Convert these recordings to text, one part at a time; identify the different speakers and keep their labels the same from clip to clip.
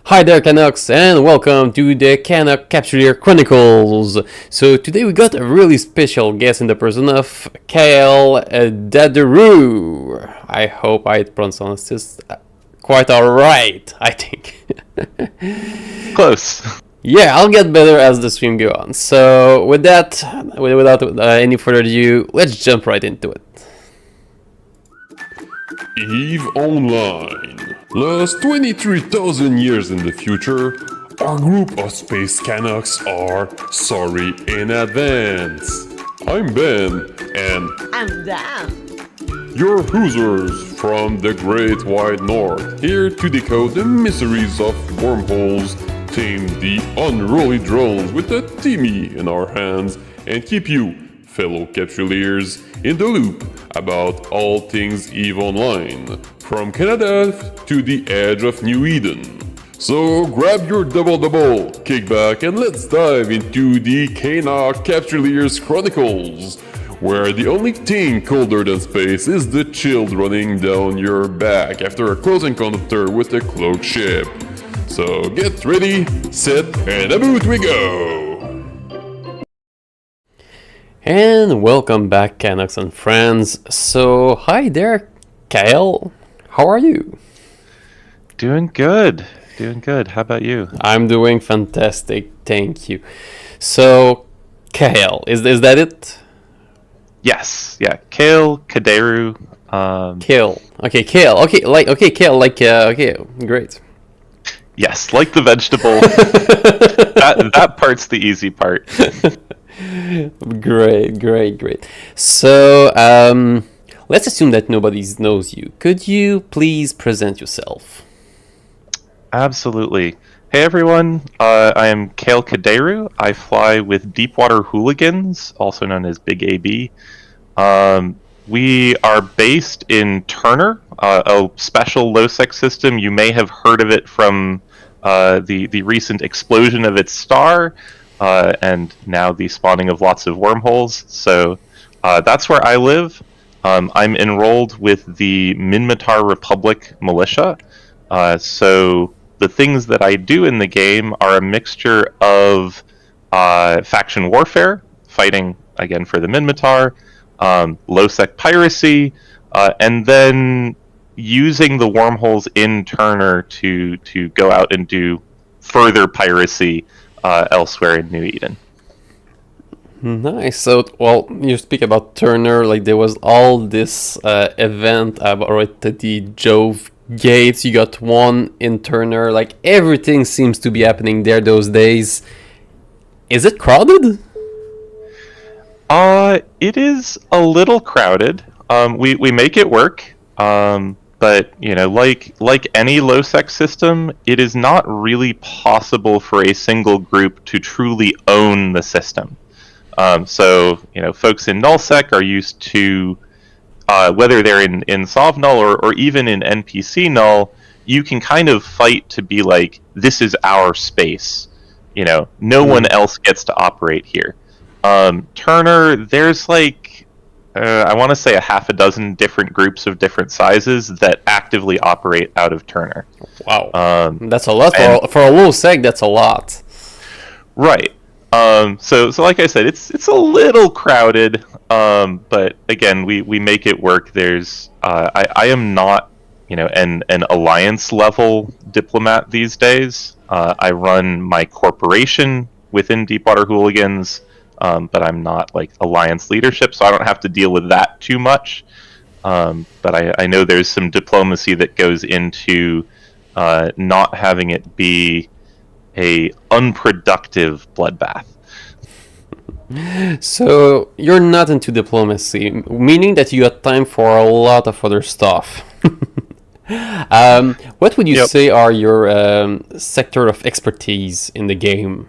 Speaker 1: Hi there, Canucks, and welcome to the Canuck Capture Chronicles. So today we got a really special guest in the person of Cael Caderu. I hope I pronounced this quite alright, I think.
Speaker 2: Close.
Speaker 1: Yeah, I'll get better as the stream goes on. So with that, without any further ado, let's jump right into it.
Speaker 3: EVE Online. Lost 23,000 years in the future, our group of space Canucks are sorry in advance. I'm Ben, and
Speaker 4: I'm Dan.
Speaker 3: your Hoosers from the Great Wide North, here to decode the mysteries of wormholes, tame the unruly drones with a Timmy in our hands, and keep you, fellow capsuleers, in the loop about all things EVE Online, from Canada to the edge of New Eden. So grab your double, kick back, and let's dive into the Canuck Capsuleers Chronicles, where the only thing colder than space is the chills running down your back after a close encounter with a cloaked ship. So get ready, set, and about we go!
Speaker 1: And welcome back, Canucks and friends. So, hi there, Cael. How are you?
Speaker 2: Doing good. How about you?
Speaker 1: I'm doing fantastic, thank you. So, Cael, is that it?
Speaker 2: Yes. Yeah. Cael Caderu.
Speaker 1: Cael. Okay, Cael. Okay, Cael. Okay, great.
Speaker 2: Yes, like the vegetable. that part's the easy part.
Speaker 1: Great. So, let's assume that nobody knows you. Could you please present yourself?
Speaker 2: Absolutely. Hey everyone. I am Cael Caderu. I fly with Deepwater Hooligans, also known as Big AB. We are based in Turner, a special low-sec system. You may have heard of it from the recent explosion of its star, and now the spawning of lots of wormholes. So that's where I live. I'm enrolled with the Minmatar Republic militia. So the things that I do in the game are a mixture of faction warfare, fighting again for the Minmatar, low-sec piracy, and then using the wormholes in Turner to go out and do further piracy elsewhere in New Eden.
Speaker 1: Nice. So, well, you speak about Turner, like there was all this event about the Jove Gates. You got one in Turner. Like everything seems to be happening there those days. Is it crowded?
Speaker 2: It is a little crowded. We make it work. But like any low-sec system, it is not really possible for a single group to truly own the system. So folks in nullsec are used to whether they're in Sov null or even in NPC null, you can kind of fight to be like, this is our space. No one else gets to operate here. Turner, there's like I want to say a half a dozen different groups of different sizes that actively operate out of Turner.
Speaker 1: Wow, that's a lot for a low sec. That's a lot,
Speaker 2: right? So like I said, it's a little crowded, but again, we make it work. There's I am not an alliance level diplomat these days. I run my corporation within Deepwater Hooligans. But I'm not like alliance leadership, so I don't have to deal with that too much. But I know there's some diplomacy that goes into not having it be a unproductive bloodbath.
Speaker 1: So you're not into diplomacy, meaning that you got time for a lot of other stuff. What would you say are your sector of expertise in the game?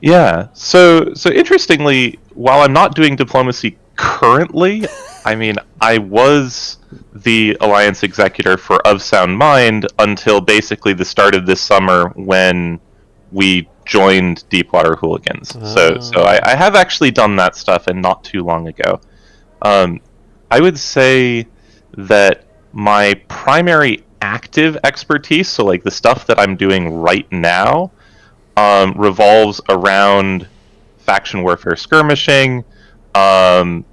Speaker 2: Yeah, so interestingly, while I'm not doing diplomacy currently, I mean, I was the Alliance Executor for Of Sound Mind until basically the start of this summer when we joined Deepwater Hooligans. So I have actually done that stuff, and not too long ago. I would say that my primary active expertise, so like the stuff that I'm doing right now, revolves around faction warfare skirmishing. I'm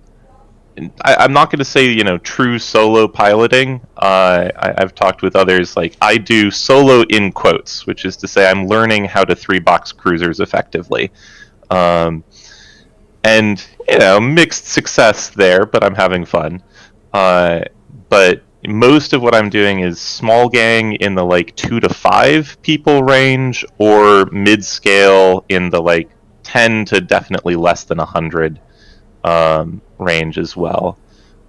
Speaker 2: not going to say, true solo piloting. I've talked with others, like, I do solo in quotes, which is to say I'm learning how to 3-box cruisers effectively. And, mixed success there, but I'm having fun. But most of what I'm doing is small gang in the, 2 to 5 people range, or mid-scale in the, 10 to definitely less than 100 range as well.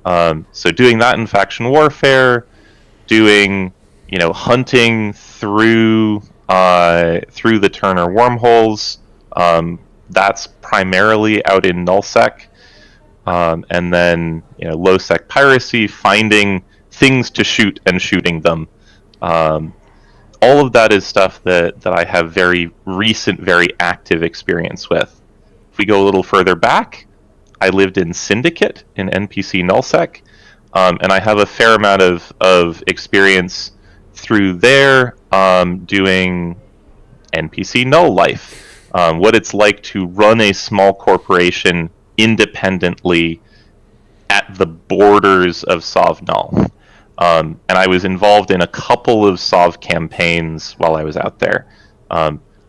Speaker 2: So doing that in faction warfare, doing hunting through the Turner wormholes. That's primarily out in nullsec, and then low sec piracy, finding things to shoot and shooting them. All of that is stuff that I have very recent, very active experience with. If we go a little further back, I lived in Syndicate in NPC nullsec, and I have a fair amount of experience through there, doing NPC null life, what it's like to run a small corporation independently at the borders of Sov Null. And I was involved in a couple of Sov campaigns while I was out there.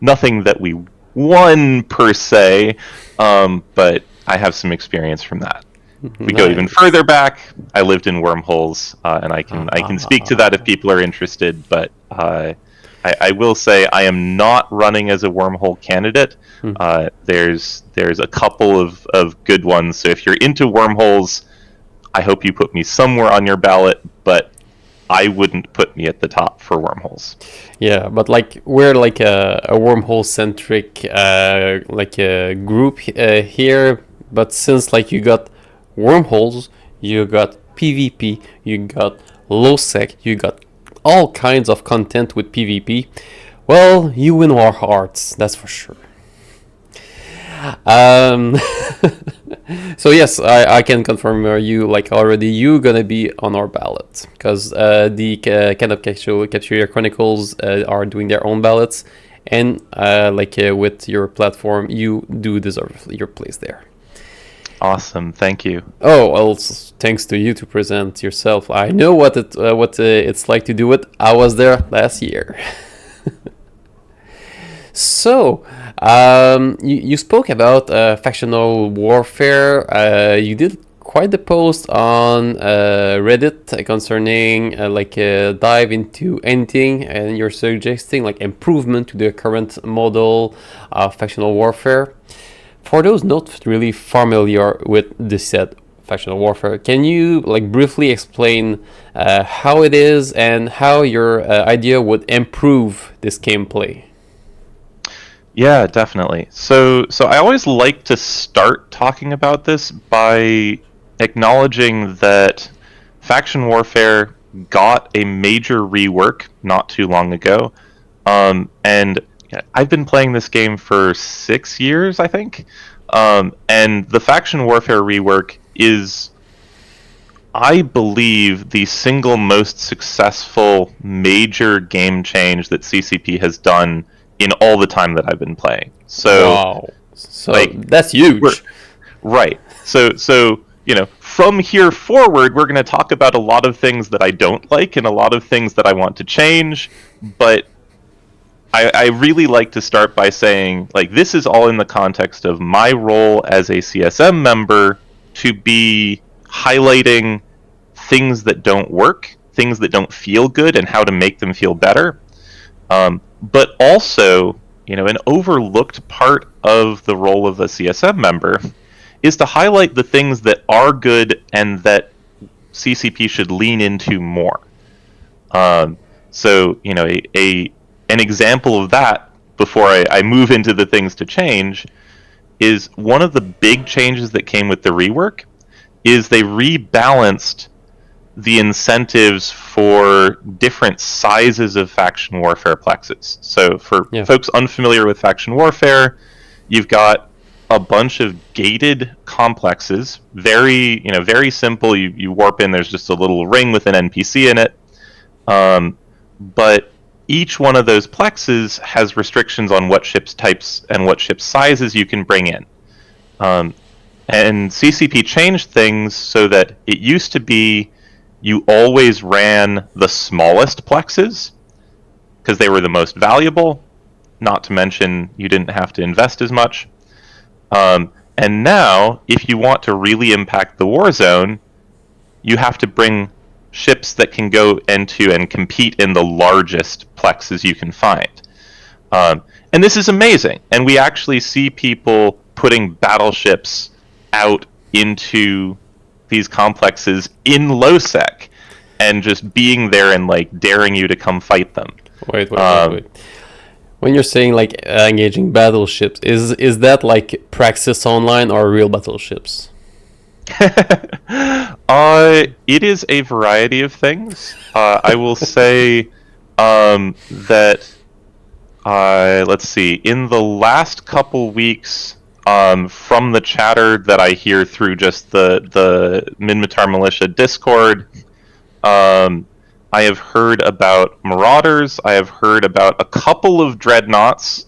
Speaker 2: Nothing that we won per se, but I have some experience from that. If we go even further back, I lived in wormholes, and I can speak to that if people are interested. But I will say I am not running as a wormhole candidate. There's a couple of good ones. So if you're into wormholes, I hope you put me somewhere on your ballot, but I wouldn't put me at the top for wormholes.
Speaker 1: Yeah, but we're a wormhole centric a group here. But since you got wormholes, you got PvP, you got low sec, you got all kinds of content with PvP, well, you win our hearts, that's for sure. So yes, I can confirm you already. You're gonna be on our ballot because the Cafeteria Chronicles are doing their own ballots, and with your platform, you do deserve your place there.
Speaker 2: Awesome, thank you.
Speaker 1: Oh, well, thanks to you to present yourself. I know what it's like to do it. I was there last year. So, you spoke about factional warfare. You did quite the post on Reddit concerning dive into anything, and you're suggesting improvement to the current model of factional warfare. For those not really familiar with this said factional warfare, can you briefly explain how it is and how your idea would improve this gameplay?
Speaker 2: Yeah, definitely. So I always like to start talking about this by acknowledging that faction warfare got a major rework not too long ago, and I've been playing this game for 6 years, I think, and the faction warfare rework is, I believe, the single most successful major game change that CCP has done in all the time that I've been playing. So,
Speaker 1: wow. So that's huge.
Speaker 2: Right. So from here forward, we're going to talk about a lot of things that I don't like and a lot of things that I want to change, but I really like to start by saying, this is all in the context of my role as a CSM member to be highlighting things that don't work, things that don't feel good, and how to make them feel better. But also, an overlooked part of the role of a CSM member is to highlight the things that are good and that CCP should lean into more. So, an example of that, before I move into the things to change, is one of the big changes that came with the rework is they rebalanced the incentives for different sizes of faction warfare plexes. So for folks unfamiliar with faction warfare, you've got a bunch of gated complexes, very simple. You warp in, there's just a little ring with an NPC in it. But each one of those plexes has restrictions on what ship's types and what ship sizes you can bring in. And CCP changed things so that it used to be you always ran the smallest plexes because they were the most valuable, not to mention you didn't have to invest as much. And now, if you want to really impact the war zone, you have to bring ships that can go into and compete in the largest plexes you can find. And this is amazing. And we actually see people putting battleships out into these complexes in low sec and just being there and like daring you to come fight them.
Speaker 1: Wait. When you're saying like engaging battleships, is that like Praxis Online or real battleships?
Speaker 2: It is a variety of things. I will say that let's see. In the last couple weeks, from the chatter that I hear through just the Minmatar Militia Discord, I have heard about Marauders. I have heard about a couple of Dreadnoughts.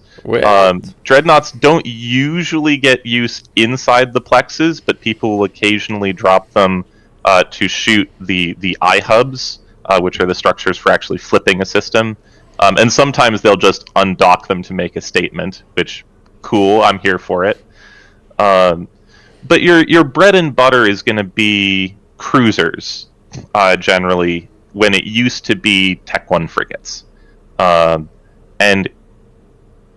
Speaker 2: Dreadnoughts don't usually get used inside the plexes, but people will occasionally drop them to shoot the iHubs, which are the structures for actually flipping a system. And sometimes they'll just undock them to make a statement, which, cool, I'm here for it. But your bread and butter is going to be cruisers, generally, when it used to be Tech 1 frigates. And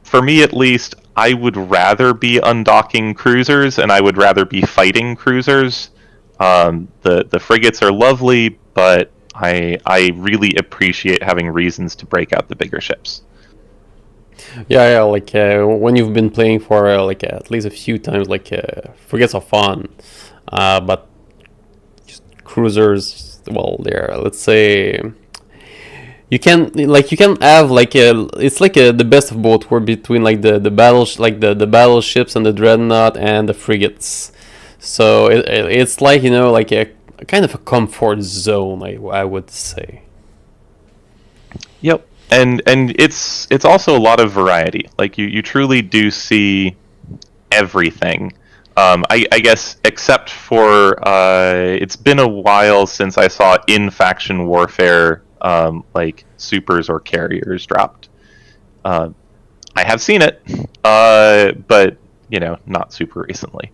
Speaker 2: for me, at least, I would rather be undocking cruisers, and I would rather be fighting cruisers. The frigates are lovely, but I really appreciate having reasons to break out the bigger ships.
Speaker 1: Yeah, like when you've been playing for like at least a few times, like frigates are fun, but just cruisers, well, they're, let's say, you can have like it's like the best of both worlds between like the battleships and the dreadnought and the frigates. So it's like, you know, like a kind of a comfort zone, I would say.
Speaker 2: Yep. And it's also a lot of variety. Like you truly do see everything. I guess except for it's been a while since I saw in faction warfare like supers or carriers dropped. I have seen it, but you know, not super recently.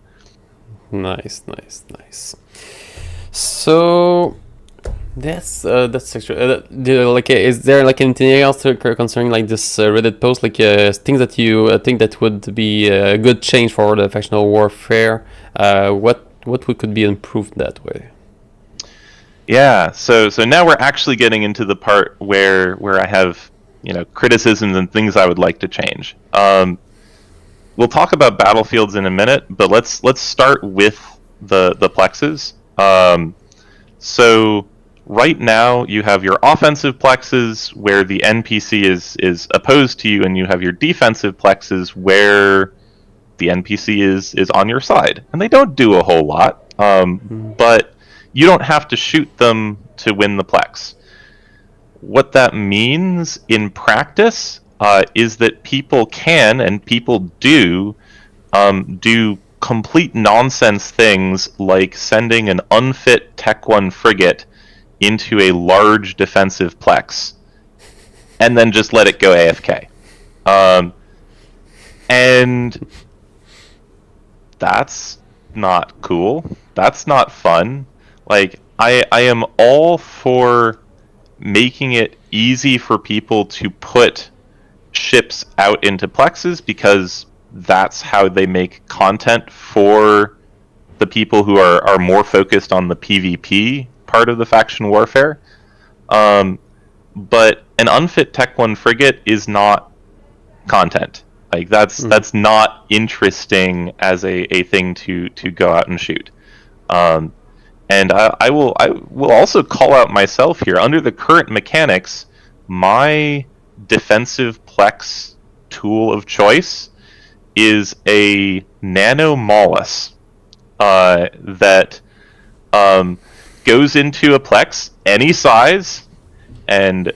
Speaker 1: Nice. So that's actually like is there like anything else concerning like this Reddit post, like things that you think that would be a good change for the factional warfare? What could be improved that way?
Speaker 2: Yeah, so now we're actually getting into the part where I have, you know, criticisms and things I would like to change. We'll talk about battlefields in a minute, but let's start with the plexes. So right now you have your offensive plexes where the NPC is opposed to you, and you have your defensive plexes where the NPC is on your side, and they don't do a whole lot, but you don't have to shoot them to win the plex. What that means in practice is that people can, and people do complete nonsense things like sending an unfit Tech 1 frigate into a large defensive plex and then just let it go AFK. And that's not cool. That's not fun. Like, I am all for making it easy for people to put ships out into plexes, because that's how they make content for the people who are more focused on the PvP part of the faction warfare. But an unfit Tech 1 frigate is not content. Like, that's not interesting as a thing to go out and shoot. And I will also call out myself here. Under the current mechanics, my defensive plex tool of choice is a nano mollis that goes into a plex any size and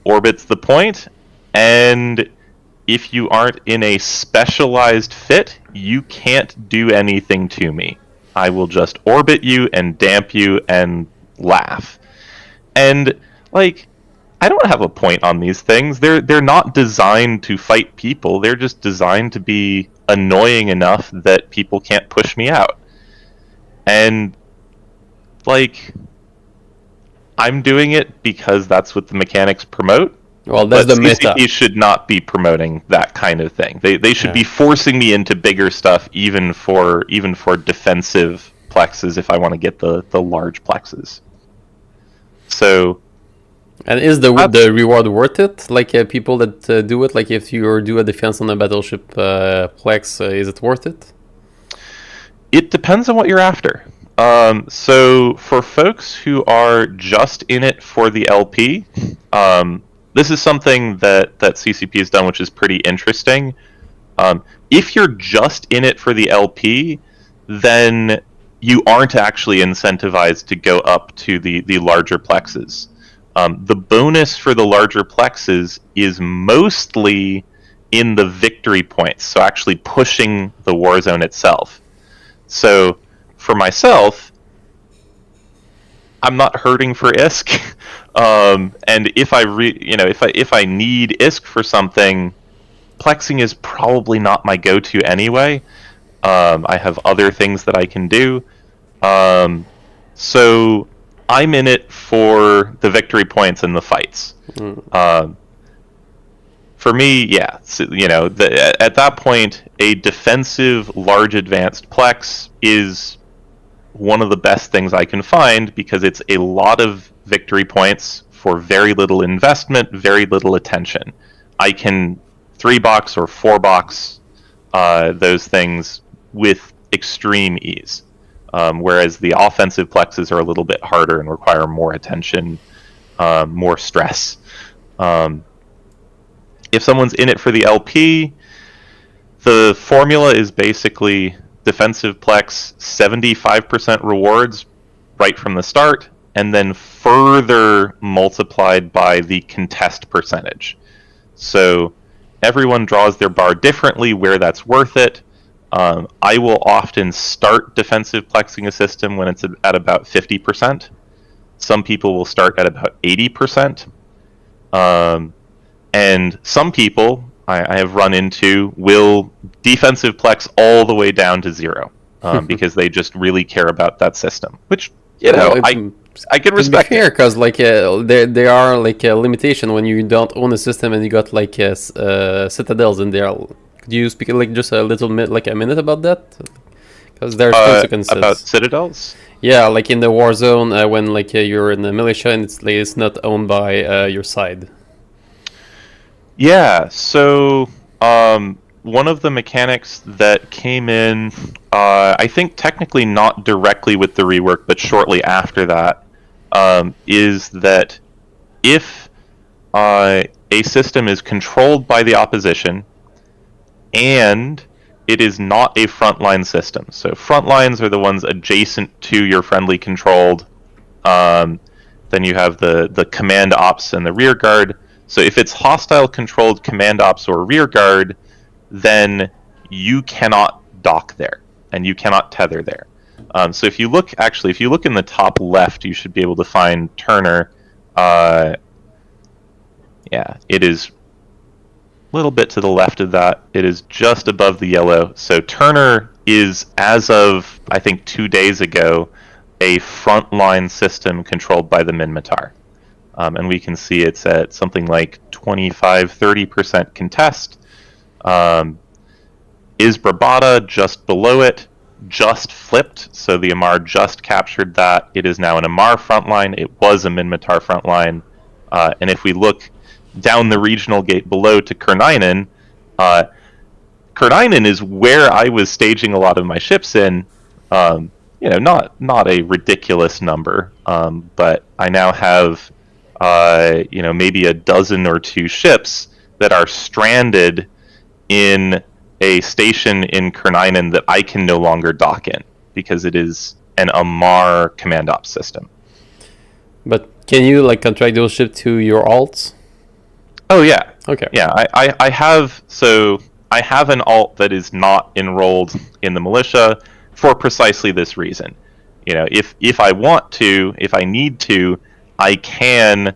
Speaker 2: orbits the point, and if you aren't in a specialized fit, you can't do anything to me. I will just orbit you and damp you and laugh. And, like, I don't have a point on these things. They're not designed to fight people. They're just designed to be annoying enough that people can't push me out. And, like, I'm doing it because that's what the mechanics promote.
Speaker 1: Well, that's
Speaker 2: But
Speaker 1: the meta.
Speaker 2: CCP should not be promoting that kind of thing. They should be forcing me into bigger stuff, even for defensive plexes if I want to get the large plexes. So,
Speaker 1: And is the reward worth it? Like people that do it, like if you do a defense on a battleship plex, is it worth it?
Speaker 2: it depends on what you're after. So for folks who are just in it for the LP, this is something that CCP has done, which is pretty interesting. If you're just in it for the LP, then you aren't actually incentivized to go up to the larger plexes. The bonus for the larger plexes is mostly in the victory points, so actually pushing the war zone itself. So for myself, I'm not hurting for ISK, and if I need ISK for something, plexing is probably not my go-to anyway. I have other things that I can do, so I'm in it for the victory points and the fights. For me, yeah, so, at that point, a defensive large advanced plex is one of the best things I can find because it's a lot of victory points for very little investment, very little attention. I can 3-box or 4-box those things with extreme ease, whereas the offensive plexes are a little bit harder and require more attention, more stress. If someone's in it for the LP, the formula is basically defensive plex 75% rewards right from the start, and then further multiplied by the contest percentage. So everyone draws their bar differently where that's worth it. I will often start defensive plexing a system when it's at about 50%. Some people will start at about 80%. And some people I have run into will defensive plex all the way down to 0 because they just really care about that system, which I can respect.
Speaker 1: Fair, because like there are like a limitation when you don't own a system and you got like citadels in there. Could you speak like just a little bit, like a minute about that? Because there's consequences
Speaker 2: about citadels.
Speaker 1: Yeah, like in the war zone when like you're in the militia and it's not owned by your side.
Speaker 2: Yeah, so one of the mechanics that came in, I think technically not directly with the rework, but shortly after that, is that if a system is controlled by the opposition and it is not a frontline system, so frontlines are the ones adjacent to your friendly controlled, then you have the command ops and the rear guard. So if it's hostile controlled command ops or rear guard, then you cannot dock there and you cannot tether there. So if you look in the top left, you should be able to find Turner. It is a little bit to the left of that. It is just above the yellow. So Turner is, as of I think 2 days ago, a frontline system controlled by the Minmatar. And we can see it's at something like 25-30% contest. Is Brabata just below it, just flipped, so the Amar just captured that. It is now an Amar frontline. It was a Minmatar frontline. And if we look down the regional gate below to Kernainen, Kernainen is where I was staging a lot of my ships in. Not a ridiculous number, but I now have maybe a dozen or 2 ships that are stranded in a station in Kernainen that I can no longer dock in because it is an Amar command ops system.
Speaker 1: But Can you like contract those ships to your alts?
Speaker 2: Oh yeah,
Speaker 1: Okay.
Speaker 2: yeah. I have I have an alt that is not enrolled in the militia for precisely this reason. You know, if I want to, if I need to, I can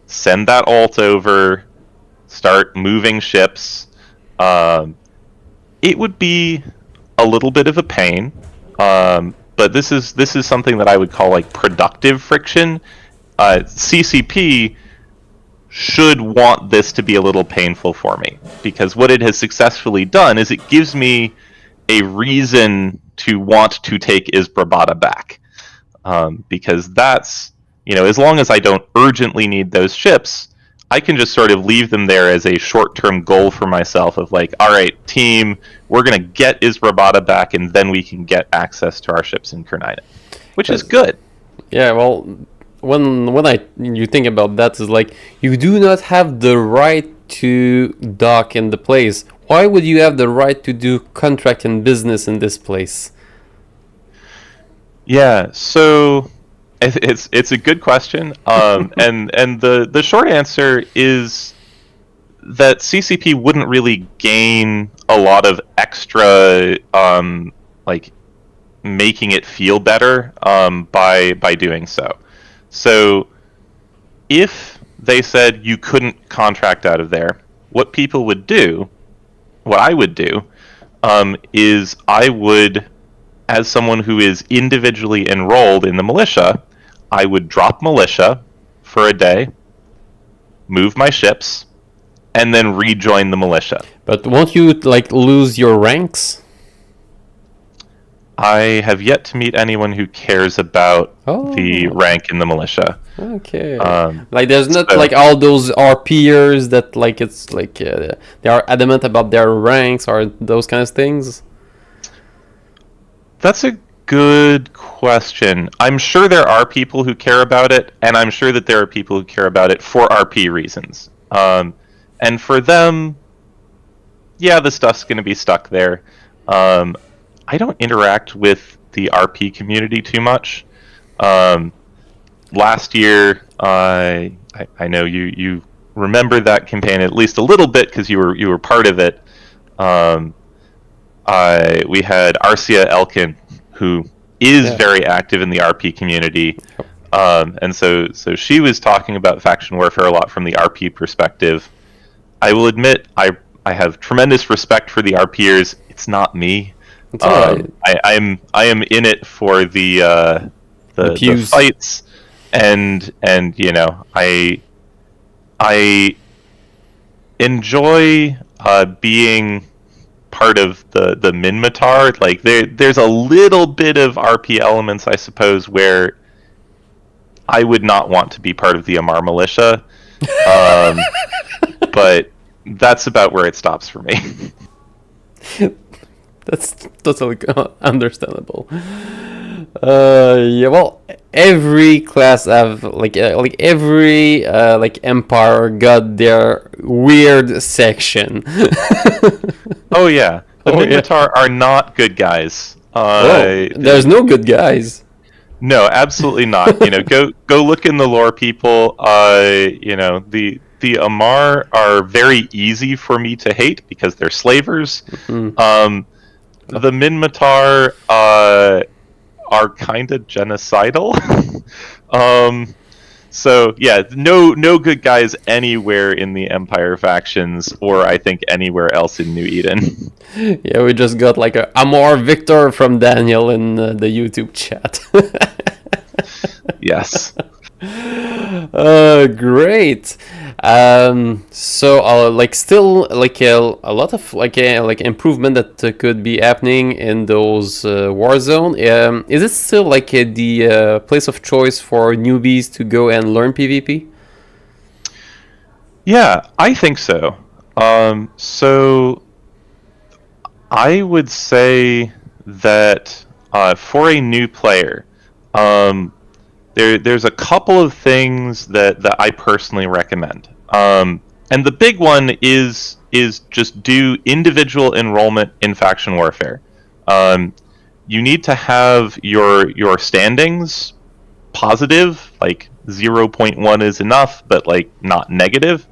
Speaker 2: send that alt over, start moving ships. It would be a little bit of a pain, but this is something that I would call like productive friction. CCP should want this to be a little painful for me, because what it has successfully done is it gives me a reason to want to take Isbrabada back, because that's, you know, as long as I don't urgently need those ships, I can just sort of leave them there as a short-term goal for myself of like, all right, team, we're going to get Isbrabada back, and then we can get access to our ships in Kernina, which is good.
Speaker 1: Yeah, well, when you think about that, is like you do not have the right to dock in the place. Why would you have the right to do contract and business in this place?
Speaker 2: Yeah, so it's a good question, and the short answer is that CCP wouldn't really gain a lot of extra like making it feel better by doing so. So if they said you couldn't contract out of there, what people would do, what I would do, is I would, as someone who is individually enrolled in the militia, I would drop militia for a day, move my ships, and then rejoin the militia.
Speaker 1: But won't you like lose your ranks?
Speaker 2: I have yet to meet anyone who cares about the rank in the militia.
Speaker 1: Okay. Like there's not like all those RPers that like it's like they are adamant about their ranks or those kind of things.
Speaker 2: That's a good question. I'm sure there are people who care about it, and I'm sure that there are people who care about it for RP reasons. And for them, yeah, the stuff's going to be stuck there. I don't interact with the RP community too much. Last year, I know you remember that campaign at least a little bit because you were part of it. We had Arcia Elkin, who is very active in the RP community, and so she was talking about faction warfare a lot from the RP perspective. I will admit, I have tremendous respect for the RPers. It's not me.
Speaker 1: It's all right.
Speaker 2: I am in it for the fights, and you know, I enjoy being part of the Minmatar. Like there's a little bit of RP elements, I suppose, where I would not want to be part of the Amar militia, but that's about where it stops for me.
Speaker 1: That's totally understandable. Yeah, well, every class have like every like empire got their weird section.
Speaker 2: Oh yeah, the Minmatar are not good guys.
Speaker 1: There's no good guys.
Speaker 2: No, absolutely not. You know, go look in the lore, people. You know, the Amar are very easy for me to hate because they're slavers. Mm-hmm. The Minmatar are kind of genocidal. So yeah, no good guys anywhere in the Empire factions, or I think anywhere else in New Eden.
Speaker 1: Yeah, we just got like a Amor Victor from Daniel in the YouTube chat.
Speaker 2: Yes.
Speaker 1: Great. So like still like a lot of like improvement that could be happening in those war zone. Is it still like the place of choice for newbies to go and learn PvP?
Speaker 2: Yeah, I think so. So I would say that for a new player, there's a couple of things that I personally recommend. And the big one is just do individual enrollment in faction warfare. You need to have your standings positive, like 0.1 is enough, but like not negative.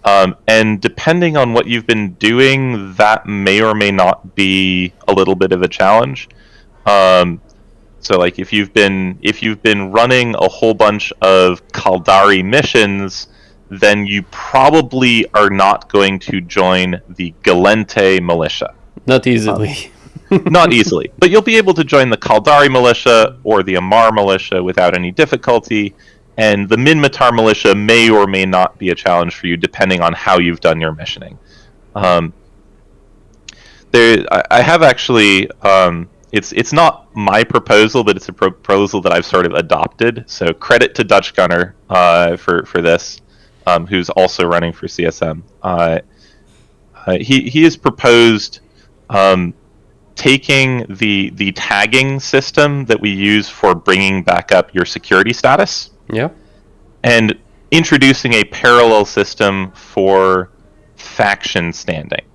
Speaker 2: And depending on what you've been doing, that may or may not be a little bit of a challenge. So like if you've been running a whole bunch of Caldari missions, then you probably are not going to join the Galente militia.
Speaker 1: Not easily.
Speaker 2: Not easily, but you'll be able to join the Caldari militia or the Ammar militia without any difficulty. And the Minmatar militia may or may not be a challenge for you, depending on how you've done your missioning. I have actually. It's not my proposal, but it's a proposal that I've sort of adopted. So credit to Dutch Gunner for this, who's also running for CSM. He has proposed taking the tagging system that we use for bringing back up your security status.
Speaker 1: Yeah.
Speaker 2: And introducing a parallel system for faction standing.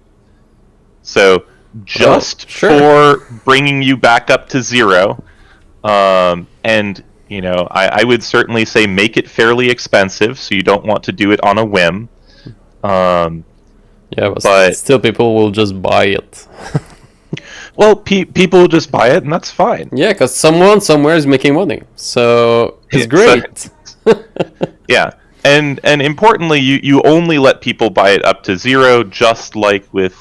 Speaker 2: So just for bringing you back up to 0, and I would certainly say make it fairly expensive, so you don't want to do it on a whim.
Speaker 1: Yeah, but still people will just buy it.
Speaker 2: Well, people will just buy it, and that's fine.
Speaker 1: Yeah, because someone somewhere is making money, so it's great.
Speaker 2: Yeah, and importantly, you only let people buy it up to 0, just like with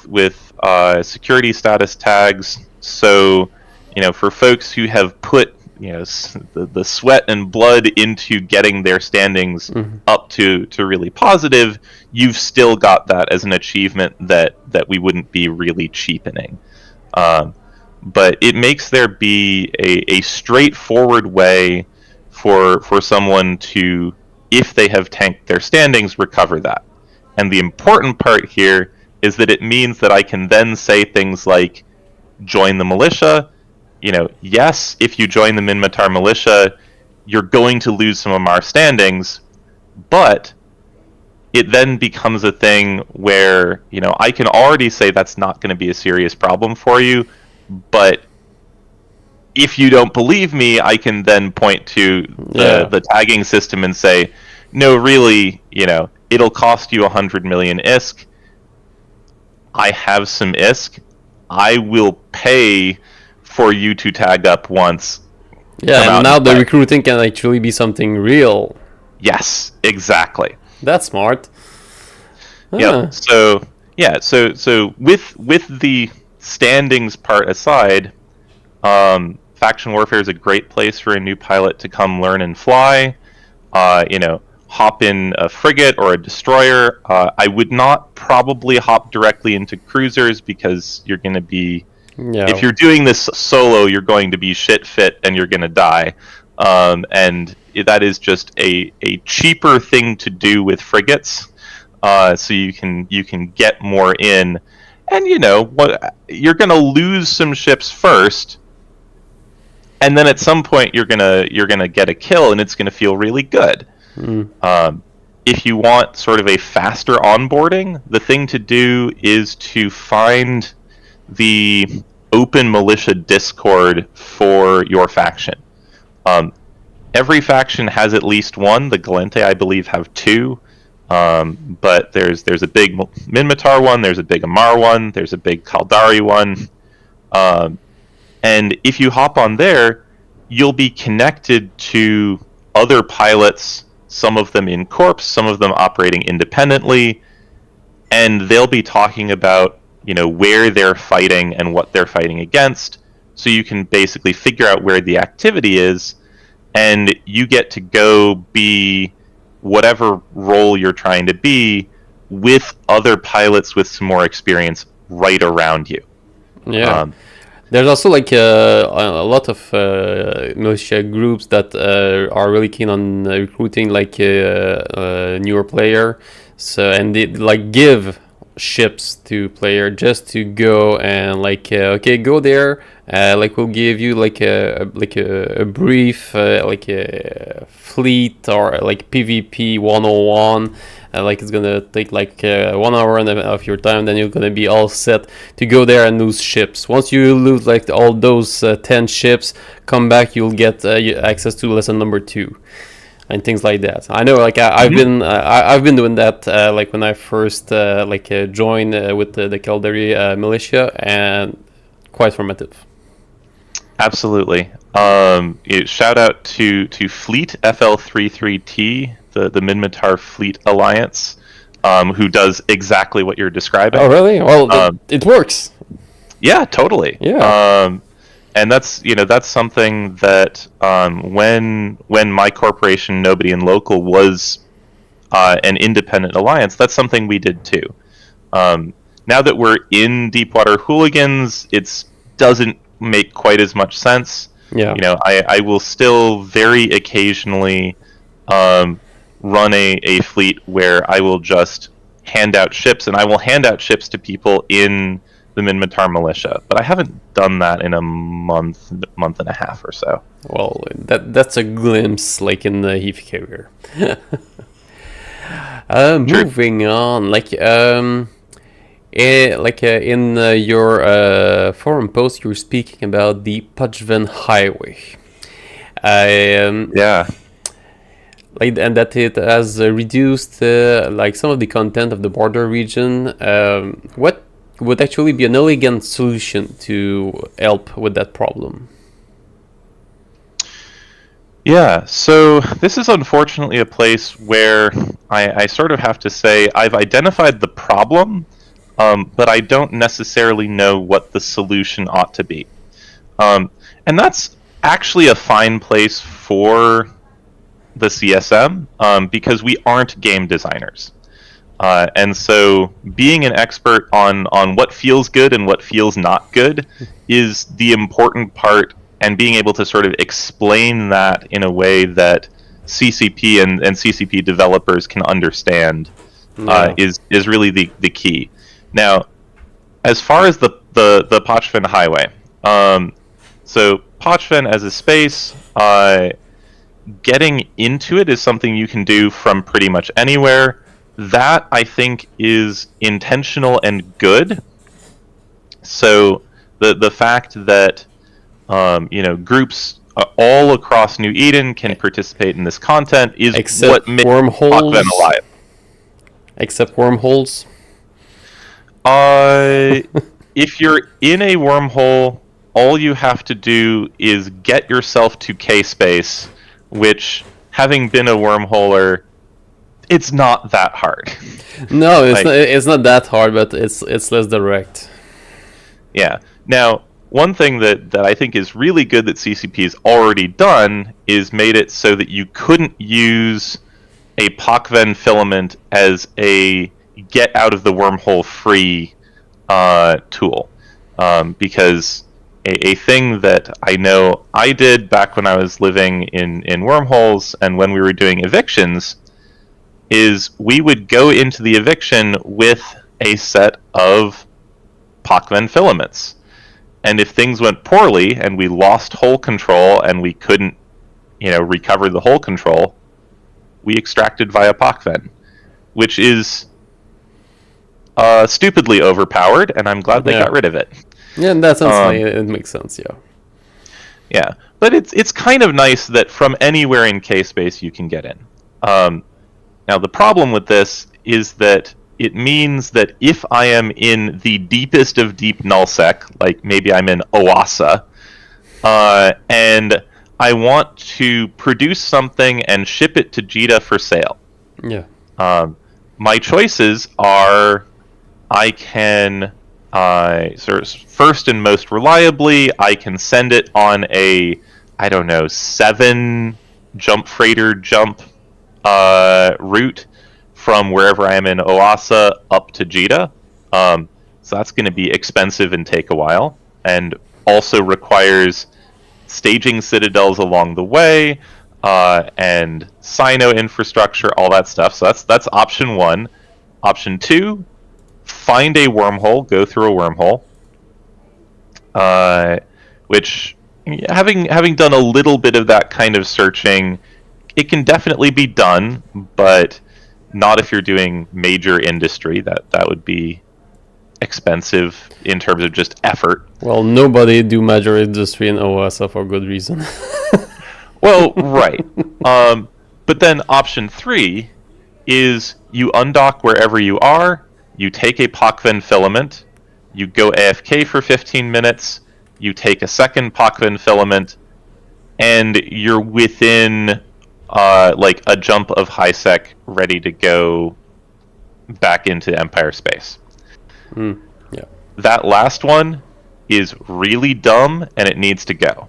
Speaker 2: security status tags. So, for folks who have put the sweat and blood into getting their standings up to really positive, you've still got that as an achievement that we wouldn't be really cheapening. But it makes there be a straightforward way for someone to, if they have tanked their standings, recover that. And the important part here is that it means that I can then say things like, join the militia. Yes, if you join the Minmatar militia, you're going to lose some Ammar standings, but it then becomes a thing where, I can already say that's not going to be a serious problem for you, but if you don't believe me, I can then point to the tagging system and say, no, really, it'll cost you 100 million ISK. I have some ISK. I will pay for you to tag up once.
Speaker 1: Yeah, and now the recruiting can actually be something real.
Speaker 2: Yes, exactly.
Speaker 1: That's smart.
Speaker 2: Yeah. So with the standings part aside, faction warfare is a great place for a new pilot to come learn and fly. Hop in a frigate or a destroyer. I would not probably hop directly into cruisers because you're going to be, if you're doing this solo, you're going to be shit fit and you're going to die. And that is just a cheaper thing to do with frigates. So you can get more in, and you're going to lose some ships first, and then at some point you're gonna get a kill, and it's going to feel really good. If you want sort of a faster onboarding, the thing to do is to find the open militia Discord for your faction. Every faction has at least one. The Galente, I believe, have 2. But there's a big Minmatar one, there's a big Ammar one, there's a big Caldari one. And if you hop on there, you'll be connected to other pilots, some of them in corps, some of them operating independently, and they'll be talking about, where they're fighting and what they're fighting against, so you can basically figure out where the activity is, and you get to go be whatever role you're trying to be with other pilots with some more experience right around you.
Speaker 1: Yeah. There's also a lot of militia groups that are really keen on recruiting a newer player. So, and they give ships to player just to go and okay, go there, Like we'll give you like a brief like a fleet or like PvP 101. Like it's gonna take like 1 hour and of your time, then you're gonna be all set to go there and lose ships. Once you lose like all those 10 ships, come back, you'll get access to lesson number 2 and things like that. I know, like I've been doing that like when I first joined with the Cael Caderu militia, and quite formative.
Speaker 2: Absolutely. Shout out to Fleet FL33T, the Minmatar Fleet Alliance, who does exactly what you're describing.
Speaker 1: Oh, really? Well, it works.
Speaker 2: Yeah, totally.
Speaker 1: Yeah.
Speaker 2: And that's something that when my corporation, Nobody and Local, was an independent alliance, that's something we did too. Now that we're in Deepwater Hooligans, it doesn't make quite as much sense.
Speaker 1: Yeah.
Speaker 2: I will still very occasionally run a fleet where I will just hand out ships, and I will hand out ships to people in the Minmatar militia, but I haven't done that in a month and a half or so.
Speaker 1: Well, that's a glimpse, like in the Heath career. Moving on, in your forum post, you were speaking about the Pochven Highway.
Speaker 2: Yeah.
Speaker 1: And that it has reduced some of the content of the border region. What would actually be an elegant solution to help with that problem?
Speaker 2: Yeah, so this is unfortunately a place where I sort of have to say I've identified the problem, but I don't necessarily know what the solution ought to be. And that's actually a fine place for the CSM, because we aren't game designers. And so being an expert on what feels good and what feels not good is the important part, and being able to sort of explain that in a way that CCP and CCP developers can understand is really the key. Now, as far as the Pochven Highway, so Pochven as a space, getting into it is something you can do from pretty much anywhere. That, I think, is intentional and good. So the fact that groups all across New Eden can participate in this content is what makes Pochven alive.
Speaker 1: Except wormholes.
Speaker 2: If you're in a wormhole, all you have to do is get yourself to K-Space, which, having been a wormholer, it's not that hard.
Speaker 1: No, it's not that hard, but it's less direct.
Speaker 2: Yeah. Now, one thing that I think is really good that CCP has already done is made it so that you couldn't use a Pochven filament as a get out of the wormhole free tool, because a thing that I know I did back when I was living in wormholes and when we were doing evictions is we would go into the eviction with a set of Pochven filaments. And if things went poorly and we lost hole control and we couldn't, recover the hole control, we extracted via Pochven, which is stupidly overpowered, and I'm glad they got rid of it.
Speaker 1: Yeah, in that sense, it makes sense, yeah.
Speaker 2: Yeah, but it's kind of nice that from anywhere in K-Space you can get in. Now, the problem with this is that it means that if I am in the deepest of deep nullsec, like maybe I'm in OASA, and I want to produce something and ship it to JITA for sale.
Speaker 1: Yeah.
Speaker 2: My choices are I can, first and most reliably, I can send it on a, 7 jump freighter jump route from wherever I am in OASA up to JITA. So that's going to be expensive and take a while, and also requires staging citadels along the way, and Sino infrastructure, all that stuff. So that's option 1. Option 2, find a wormhole, go through a wormhole. which, having done a little bit of that kind of searching, it can definitely be done, but not if you're doing major industry. That would be expensive in terms of just effort.
Speaker 1: Well, nobody do major industry in OSA for good reason.
Speaker 2: Well, right. But then option 3 is you undock wherever you are, you take a Pochven filament, you go AFK for 15 minutes, you take a second Pochven filament, and you're within like a jump of HiSec ready to go back into Empire space.
Speaker 1: Yeah.
Speaker 2: That last one is really dumb and it needs to go.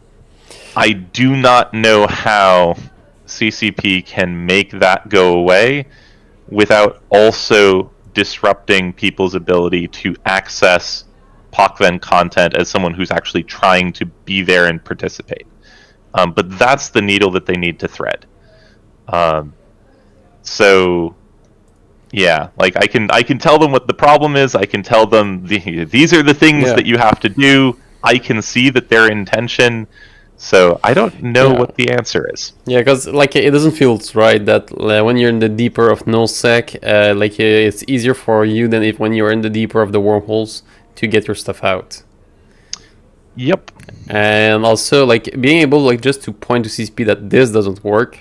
Speaker 2: I do not know how CCP can make that go away without also disrupting people's ability to access Pochven content as someone who's actually trying to be there and participate. But that's the needle that they need to thread. So, yeah, like I can tell them what the problem is. I can tell them these are the things that you have to do. I can see that their intention. So I don't know what the answer is.
Speaker 1: Yeah, because like it doesn't feel right that when you're in the deeper of nullsec, like it's easier for you than when you're in the deeper of the wormholes to get your stuff out.
Speaker 2: Yep.
Speaker 1: And also like being able like just to point to CCP that this doesn't work,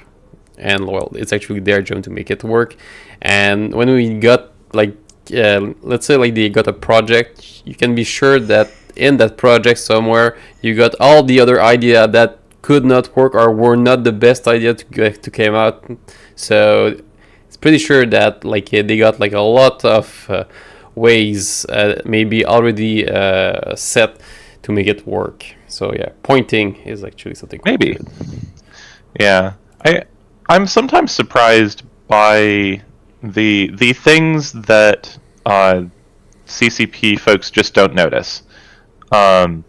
Speaker 1: and well, it's actually their job to make it work. And when we got like let's say like they got a project, you can be sure that in that project somewhere you got all the other idea that could not work or were not the best idea to came out. So it's pretty sure that like they got like a lot of ways maybe already set to make it work. So yeah, pointing is actually something
Speaker 2: maybe. Yeah, I'm sometimes surprised by the things that CCP folks just don't notice. And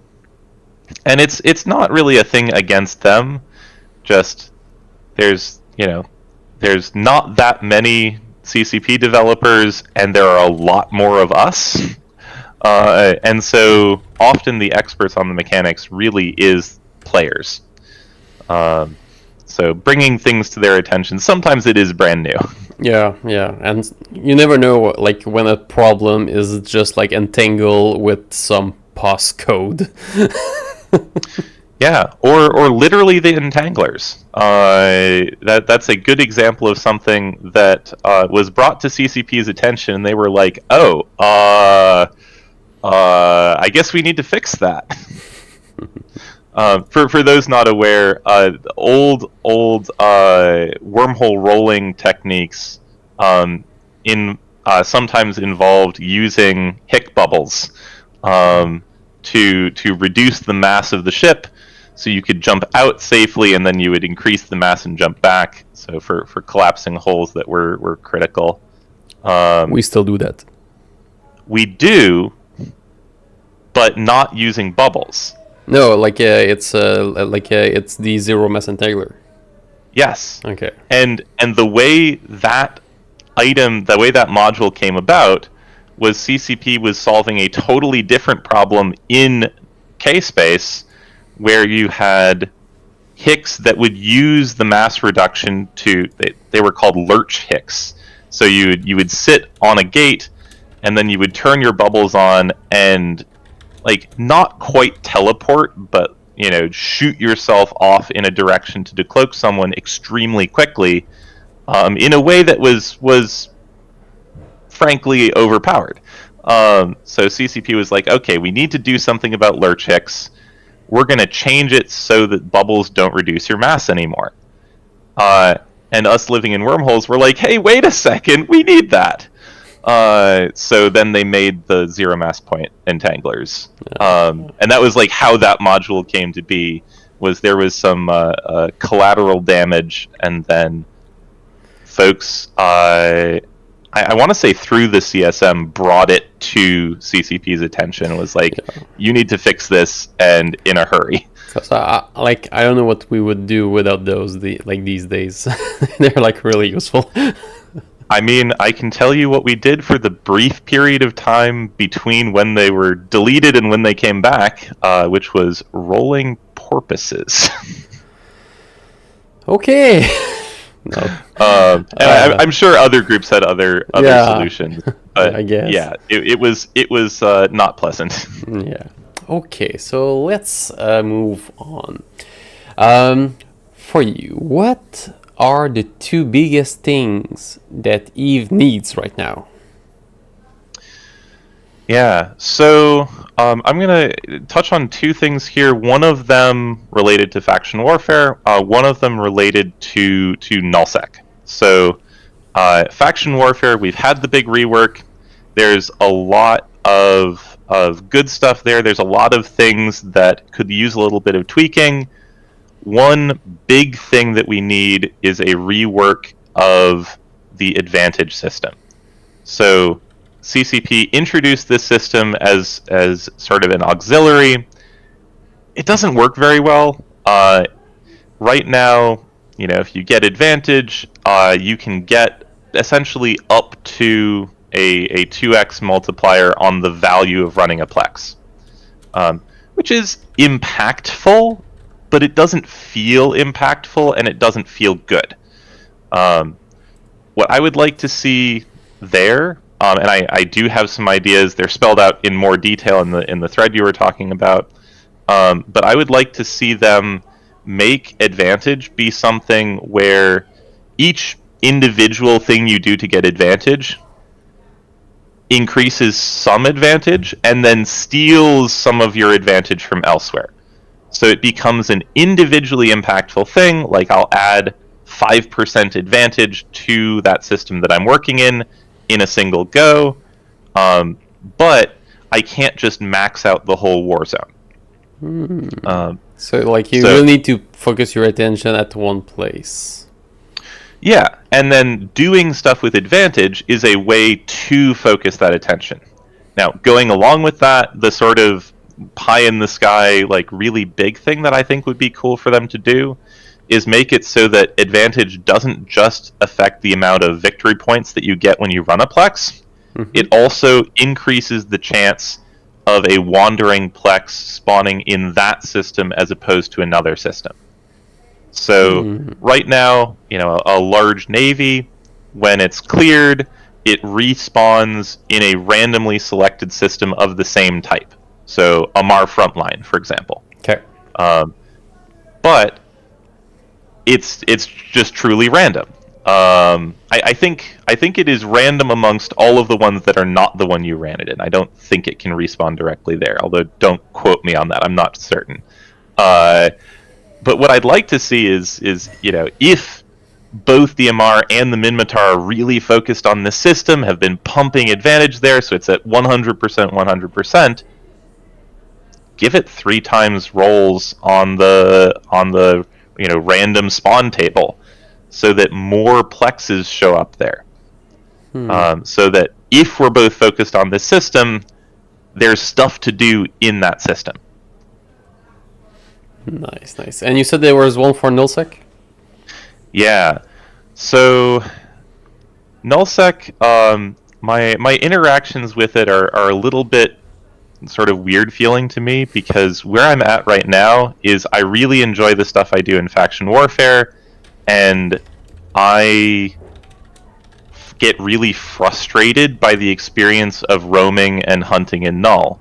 Speaker 2: it's not really a thing against them. Just there's not that many CCP developers, and there are a lot more of us. And so often the experts on the mechanics really is players. So bringing things to their attention, sometimes it is brand new.
Speaker 1: Yeah, and you never know like when a problem is just like entangled with some POS code.
Speaker 2: Yeah, or literally the entanglers. That's a good example of something that was brought to CCP's attention, and they were like, "Oh, I guess we need to fix that." For those not aware, old wormhole rolling techniques sometimes involved using Hick bubbles to reduce the mass of the ship, so you could jump out safely, and then you would increase the mass and jump back. So for collapsing holes that were critical.
Speaker 1: We still do that.
Speaker 2: We do, but not using bubbles.
Speaker 1: No, like it's the zero mass entangler.
Speaker 2: Yes.
Speaker 1: Okay.
Speaker 2: And the way that module came about was CCP was solving a totally different problem in K-space, where you had Hicks that would use the mass reduction they were called lurch Hicks. So you would sit on a gate, and then you would turn your bubbles on and like not quite teleport, but shoot yourself off in a direction to decloak someone extremely quickly, in a way that was frankly overpowered. So CCP was like, okay, we need to do something about lurch Hicks. We're going to change it so that bubbles don't reduce your mass anymore. And us living in wormholes, we're like, hey, wait a second, we need that. So then they made the zero mass point entanglers. And that was like how that module came to be, was there was some collateral damage, and then folks, I want to say through the CSM, brought it to CCP's attention and was like, you need to fix this, and in a hurry.
Speaker 1: So I don't know what we would do without those these days. They're like really useful.
Speaker 2: I mean, I can tell you what we did for the brief period of time between when they were deleted and when they came back, which was rolling porpoises.
Speaker 1: Okay. No.
Speaker 2: And I'm sure other groups had other solutions, but
Speaker 1: I guess.
Speaker 2: yeah, it was not pleasant.
Speaker 1: Yeah. Okay, so let's move on. For you, what are the two biggest things that Eve needs right now?
Speaker 2: Yeah, so I'm going to touch on two things here. One of them related to faction warfare, one of them related to nullsec. So faction warfare, we've had the big rework. There's a lot of good stuff there. There's a lot of things that could use a little bit of tweaking. One big thing that we need is a rework of the advantage system. So CCP introduced this system as sort of an auxiliary. It doesn't work very well. Right now, if you get advantage, you can get essentially up to a 2x multiplier on the value of running a Plex, which is impactful, but it doesn't feel impactful and it doesn't feel good. What I would like to see there, and I do have some ideas. They're spelled out in more detail in the thread you were talking about. But I would like to see them make advantage be something where each individual thing you do to get advantage increases some advantage and then steals some of your advantage from elsewhere. So it becomes an individually impactful thing, like I'll add 5% advantage to that system that I'm working in a single go, but I can't just max out the whole war zone.
Speaker 1: So you really need to focus your attention at one place.
Speaker 2: Yeah, and then doing stuff with advantage is a way to focus that attention. Now, going along with that, the sort of pie in the sky, really big thing that I think would be cool for them to do is make it so that advantage doesn't just affect the amount of victory points that you get when you run a Plex. Mm-hmm. It also increases the chance of a wandering Plex spawning in that system as opposed to another system. So right now, a large navy, when it's cleared, it respawns in a randomly selected system of the same type. So Amar Frontline, for example.
Speaker 1: Okay.
Speaker 2: But it's just truly random. I think it is random amongst all of the ones that are not the one you ran it in. I don't think it can respawn directly there, although don't quote me on that. I'm not certain. But what I'd like to see is if both the Amar and the Minmatar are really focused on this system, have been pumping advantage there, so it's at 100%, give it 3 times rolls on the random spawn table, so that more plexes show up there. So that if we're both focused on this system, there's stuff to do in that system.
Speaker 1: Nice. And you said there was one for nullsec?
Speaker 2: Yeah. So nullsec, my interactions with it are a little bit sort of weird feeling to me, because where I'm at right now is I really enjoy the stuff I do in faction warfare, and I get really frustrated by the experience of roaming and hunting in null.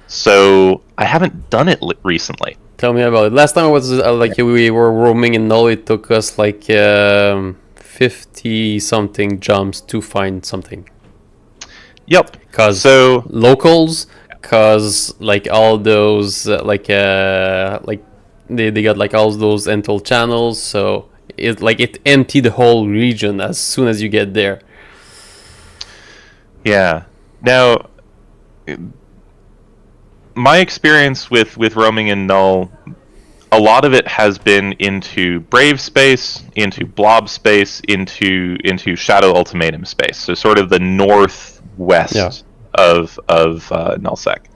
Speaker 2: So I haven't done it recently.
Speaker 1: Tell me about it. Last time it was we were roaming in null. It took us 50 something jumps to find something.
Speaker 2: Yep.
Speaker 1: Cause locals, cause all those they got all those Untold channels. So it emptied the whole region as soon as you get there.
Speaker 2: Yeah. Now, my experience with roaming in null, a lot of it has been into Brave space, into Blob space, into Shadow Ultimatum space. So sort of the northwest of nullsec.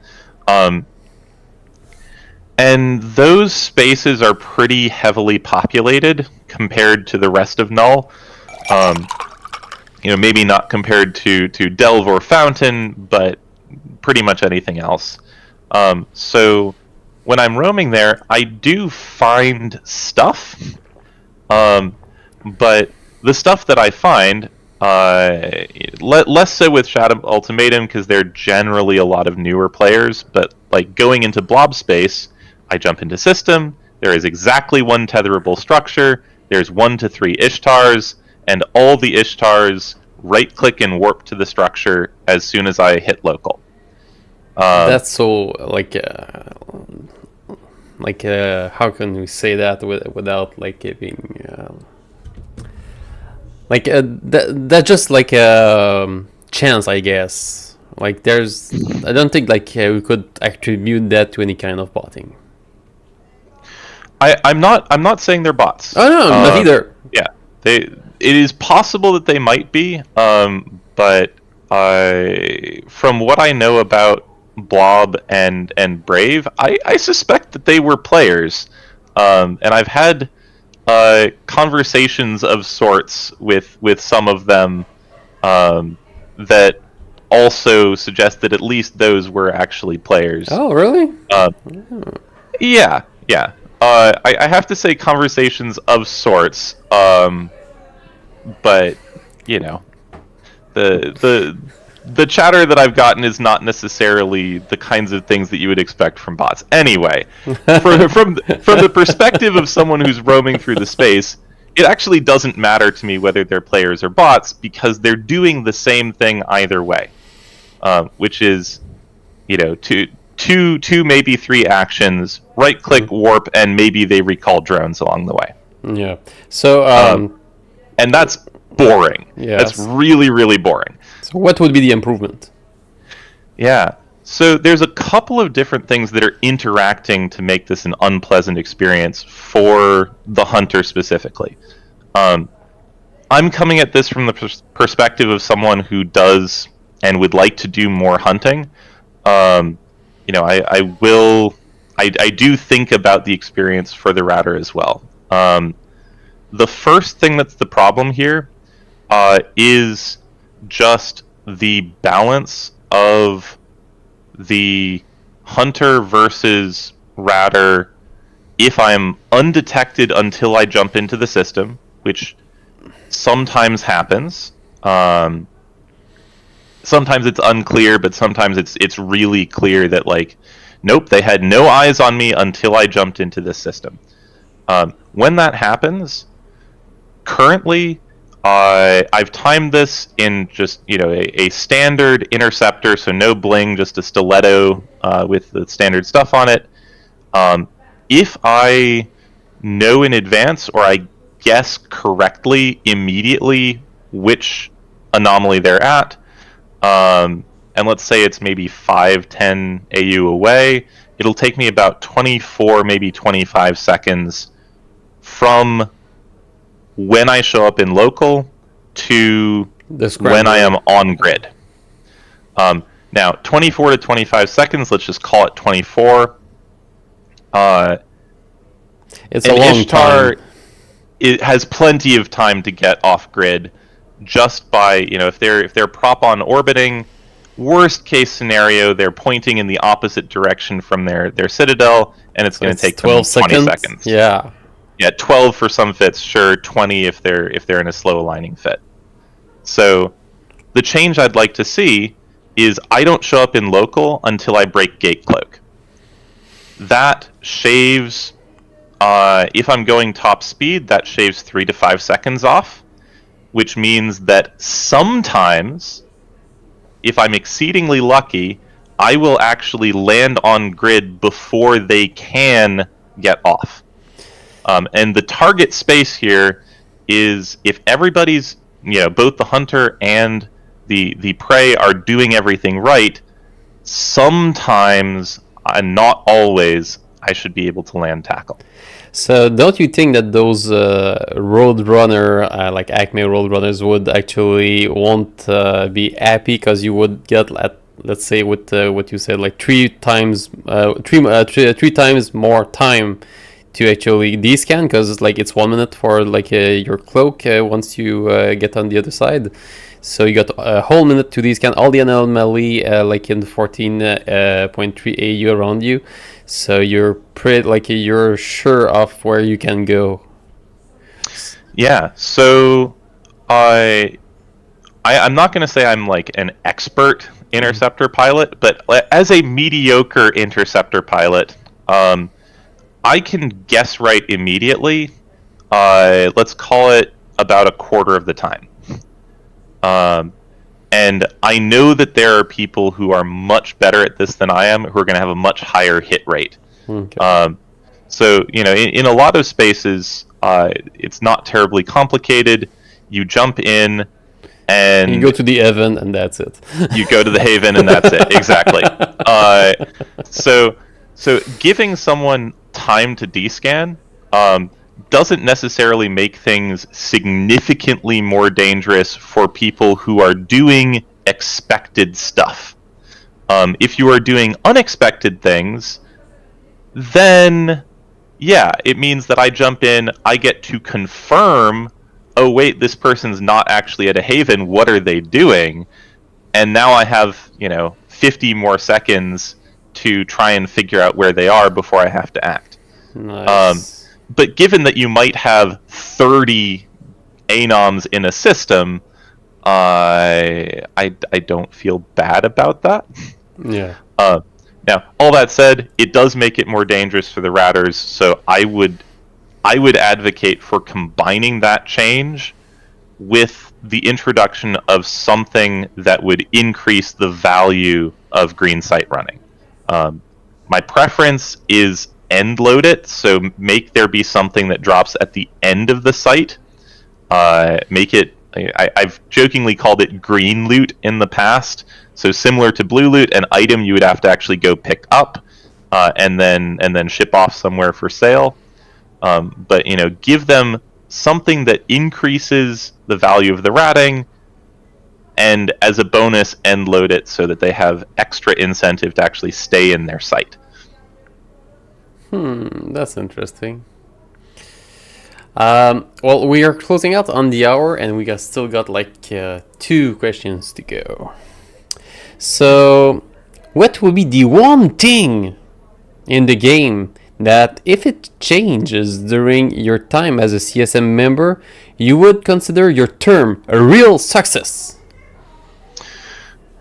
Speaker 2: And those spaces are pretty heavily populated compared to the rest of null. maybe not compared to Delve or Fountain, but pretty much anything else. So when I'm roaming there, I do find stuff, but the stuff that I find, less so with Shadow Ultimatum because they're generally a lot of newer players, but like going into Blob Space, I jump into System, there is exactly one tetherable structure, there's 1 to 3 Ishtars, and all the Ishtars right-click and warp to the structure as soon as I hit local.
Speaker 1: That's so how can we say that without like it being that's just like a chance, I guess. Like I don't think like we could attribute that to any kind of botting.
Speaker 2: I'm not saying they're bots.
Speaker 1: Oh no, not either.
Speaker 2: Yeah, it is possible that they might be, but from what I know about Blob and Brave, I suspect that they were players, and I've had conversations of sorts with some of them that also suggest that at least those were actually players.
Speaker 1: Oh, really?
Speaker 2: Yeah. I have to say conversations of sorts, but the chatter that I've gotten is not necessarily the kinds of things that you would expect from bots. Anyway, from the perspective of someone who's roaming through the space, it actually doesn't matter to me whether they're players or bots because they're doing the same thing either way, which is, two maybe 3 actions, right-click, warp, and maybe they recall drones along the way.
Speaker 1: Yeah. So
Speaker 2: and that's boring.
Speaker 1: Yeah.
Speaker 2: That's really, really boring.
Speaker 1: So what would be the improvement?
Speaker 2: Yeah. So there's a couple of different things that are interacting to make this an unpleasant experience for the hunter specifically. I'm coming at this from the perspective of someone who does and would like to do more hunting. I do think about the experience for the router as well. The first thing that's the problem here is just the balance of the hunter versus router if I'm undetected until I jump into the system, which sometimes happens. Sometimes it's unclear, but sometimes it's really clear that like, nope, they had no eyes on me until I jumped into this system. When that happens, currently I've timed this in just a standard interceptor, so no bling, just a stiletto with the standard stuff on it. If I know in advance or I guess correctly immediately which anomaly they're at, and let's say it's maybe 5-10 AU away, it'll take me about 24, maybe 25 seconds from when I show up in local to when I am on grid. Now, 24 to 25 seconds, let's just call it 24.
Speaker 1: It's a long
Speaker 2: Ishtar,
Speaker 1: time.
Speaker 2: It has plenty of time to get off grid just by, if they're prop on orbiting, worst case scenario, they're pointing in the opposite direction from their citadel, and it's going to take
Speaker 1: 12
Speaker 2: them 20 seconds.
Speaker 1: Yeah.
Speaker 2: Yeah, 12 for some fits, sure, 20 if they're in a slow aligning fit. So the change I'd like to see is I don't show up in local until I break gate cloak. That shaves, if I'm going top speed, that shaves 3 to 5 seconds off, which means that sometimes, if I'm exceedingly lucky, I will actually land on grid before they can get off. And the target space here is if everybody's, both the hunter and the prey are doing everything right, sometimes, and not always, I should be able to land tackle.
Speaker 1: So don't you think that those Roadrunner, like Acme Roadrunners, would actually won't be happy because you would get, let's say, with what you said, like three times more time to actually descan, because it's 1 minute for your cloak once you get on the other side. So you got a whole minute to descan all the anomaly, like in 14.3 AU around you. So you're pretty, like, you're sure of where you can go.
Speaker 2: Yeah. So I'm not going to say I'm like an expert interceptor pilot, but as a mediocre interceptor pilot, I can guess right immediately. Let's call it about a quarter of the time. And I know that there are people who are much better at this than I am, who are going to have a much higher hit rate.
Speaker 1: Okay.
Speaker 2: So, in a lot of spaces, it's not terribly complicated. You jump in, and
Speaker 1: you go to the Haven, and that's it.
Speaker 2: You go to the Haven, and that's it. Exactly. So giving someone time to descan doesn't necessarily make things significantly more dangerous for people who are doing expected stuff. If you are doing unexpected things, then yeah, it means that I jump in, I get to confirm, oh wait, this person's not actually at a Haven, what are they doing? And now I have, 50 more seconds to try and figure out where they are before I have to act.
Speaker 1: Nice.
Speaker 2: But given that you might have 30 anoms in a system, I don't feel bad about that.
Speaker 1: Yeah.
Speaker 2: Now, all that said, it does make it more dangerous for the ratters, so I would advocate for combining that change with the introduction of something that would increase the value of green site running. My preference is end load it, so make there be something that drops at the end of the site. Make it, I've jokingly called it green loot in the past. So similar to blue loot, an item you would have to actually go pick up and then ship off somewhere for sale. But give them something that increases the value of the ratting, and as a bonus, end load it so that they have extra incentive to actually stay in their site.
Speaker 1: That's interesting. Well, we are closing out on the hour, and we still got like 2 questions to go. So, what would be the one thing in the game that, if it changes during your time as a CSM member, you would consider your term a real success?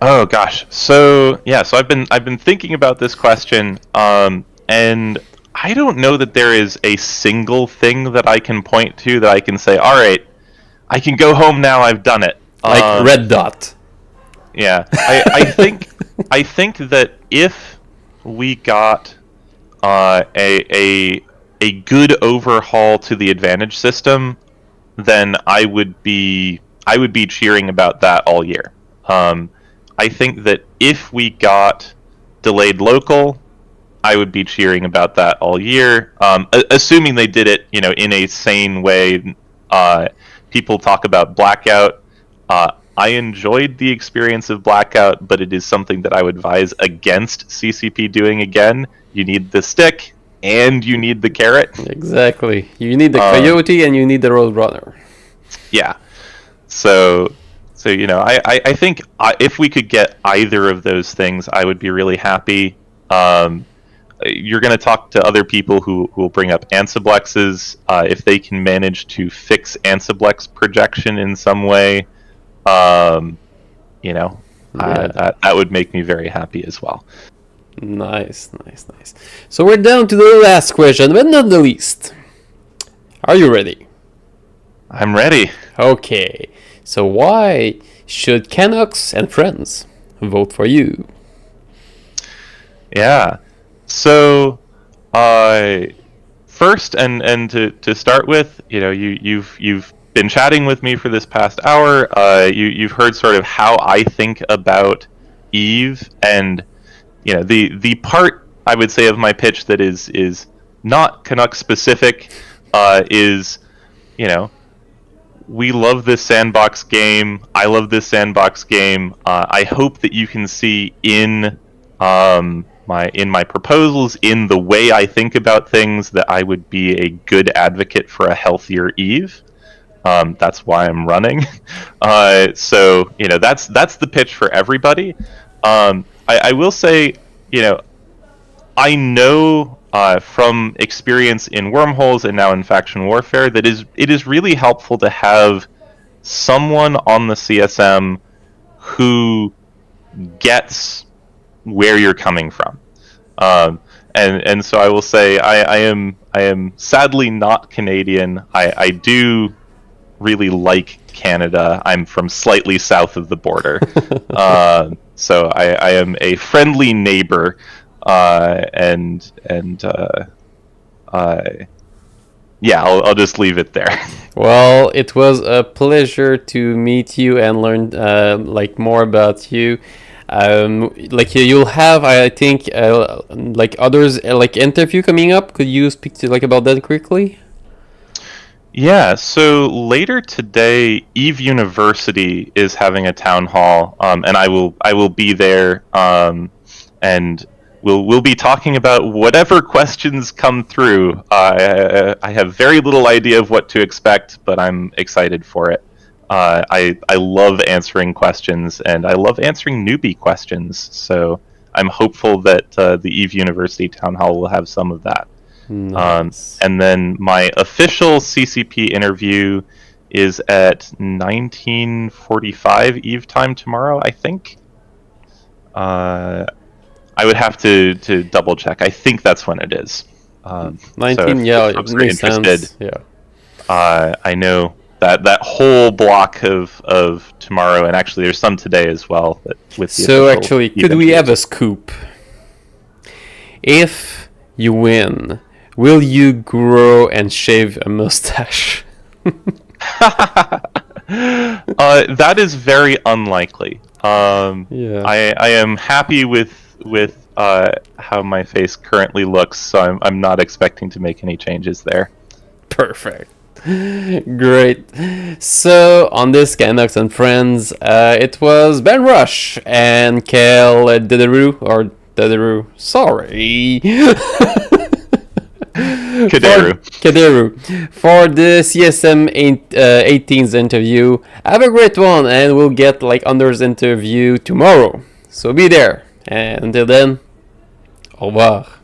Speaker 2: Oh gosh, so I've been thinking about this question, and I don't know that there is a single thing that I can point to that I can say, all right, I can go home now. I've done it.
Speaker 1: Like red dot.
Speaker 2: Yeah, I think that if we got a good overhaul to the advantage system, then I would be cheering about that all year. I think that if we got delayed local, I would be cheering about that all year, assuming they did it, in a sane way. People talk about blackout. I enjoyed the experience of blackout, but it is something that I would advise against CCP doing again. You need the stick and you need the carrot.
Speaker 1: Exactly. You need the coyote and you need the roadrunner.
Speaker 2: Yeah. So I think if we could get either of those things, I would be really happy. You're going to talk to other people who will bring up Ansiblexes. If they can manage to fix Ansiblex projection in some way, that would make me very happy as well.
Speaker 1: Nice. So we're down to the last question, but not the least. Are you ready?
Speaker 2: I'm ready.
Speaker 1: Okay. So why should Canucks and friends vote for you?
Speaker 2: Yeah. So, first and to start with, you've been chatting with me for this past hour. You've heard sort of how I think about Eve, and the part I would say of my pitch that is not Canucks specific is we love this sandbox game. I love this sandbox game. I hope that you can see in my proposals, in the way I think about things, that I would be a good advocate for a healthier Eve. That's why I'm running. So that's the pitch for everybody. I will say, I know from experience in wormholes and now in faction warfare that it is really helpful to have someone on the CSM who gets where you're coming from. And so I will say I am sadly not Canadian. I do really like Canada. I'm from slightly south of the border. So I am a friendly neighbor. Yeah, I'll just leave it there.
Speaker 1: Well, it was a pleasure to meet you and learn more about you. You'll have, I think, others interview coming up. Could you speak to about that quickly?
Speaker 2: Yeah, so later today, Eve University is having a town hall, and I will be there, and we'll be talking about whatever questions come through. I have very little idea of what to expect, but I'm excited for it. I love answering questions, and I love answering newbie questions. So I'm hopeful that the Eve University Town Hall will have some of that.
Speaker 1: Nice.
Speaker 2: And then my official CCP interview is at 19:45 Eve time tomorrow, I think. I would have to double check. I think that's when it is.
Speaker 1: 19, yeah, it makes sense. Yeah.
Speaker 2: I know that whole block of tomorrow, and actually there's some today as well.
Speaker 1: So actually, could we have a scoop? If you win, will you grow and shave a mustache?
Speaker 2: That is very unlikely.
Speaker 1: Yeah.
Speaker 2: I am happy with how my face currently looks, so I'm not expecting to make any changes there.
Speaker 1: Perfect. Great. So on this Canucks and Friends, it was Ben Rush and Cael Caderu. Sorry. Caderu for the CSM 18's interview. Have a great one, and we'll get Under's interview tomorrow. So be there. And until then, au revoir.